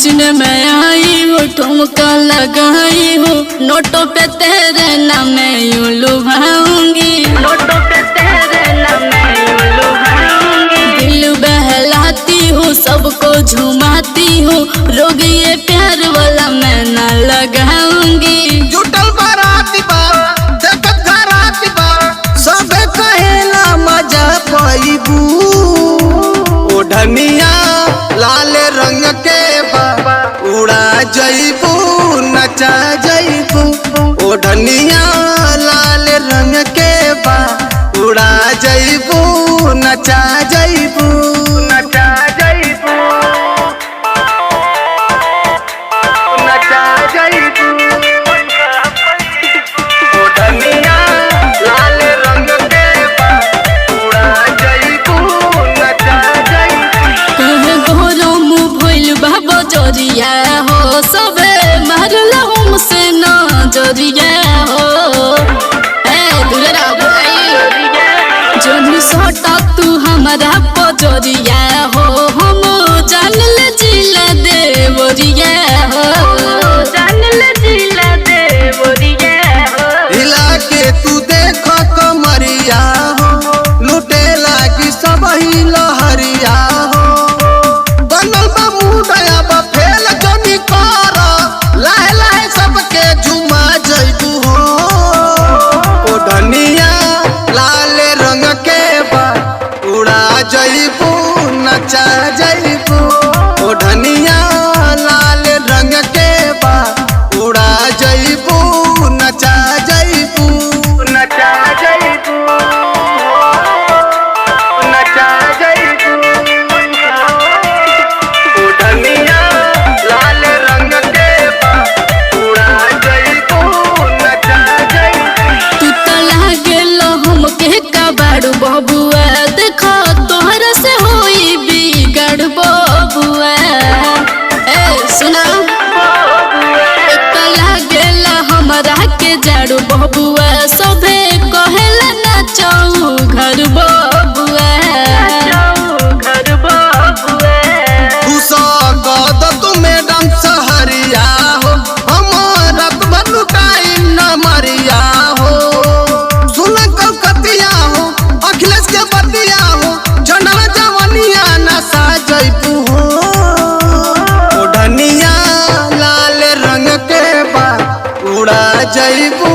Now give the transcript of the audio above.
नाचने में आई हो, ठुमका लगाई हो, नोटों पे तेरे नाम मैं यूं लुभाऊंगी, नोटों पे तेरे नाम मैं यूं लुभाऊंगी। दिल बहलाती हो, सबको झुमाती हो, रोग ये प्यार वाला मैं ना लगाऊंगी। जुटल बाराती बा देखत घराती बा, सबे कहेला मजा पाईबू। ओढ़निया लाल रंग के बा, उड़ा जईबू नचा जईबू। ओढ़निया लाल रंग के बा, उड़ा जईबू नचा जईबू, नचा जईबू, नचा जईबू। ओढ़निया लाल रंग के बा, उड़ा जईबू नचा जईबू। कहे गोरो मुँह भइल बाबा जरिया हो, सबे मारला हमसे नजरिया हो। जनी सटा तू हमारा पजरिया हो, हम जान ले जिला देवरिया हो, जान ले जिला देवरिया हो। हिला के तू देख कमरिया हो, लुटे लागी सब ही लहरिया हो। बनल बा मुदया बा फेल जनी कर, लाहे लाहे सबके झुमा जइबू हो। ओढ़निया लाल रंग के बा, उड़ा जइबू नचा जइबू। ओढ़निया लाल रंग के बा, उड़ा जइबू नचा जइबू, नचा जइबू, नचा जइबू। ओढ़निया लाल रंग के बा, उड़ा जइबू नचा जइबू। तू तो लागेल हमके कबाड़ू बबुआ, देखो तोहरा से होई बिगड़ बबुआ। सुना लागेल हमरा के जाड़ू बबुआ, सभे कहेला नाचऊ घर बबुआ, घर बबुआ। तू स्वागत तू मैडम सहरिया हो, हमारा बनु टाइम न मरिया हो। सुन कलकतिया हो, अखिलेश के बतिया हो, जनवा जवनिया न साजइबू हो। ओढ़निया लाल रंग के बा, उड़ा जइबू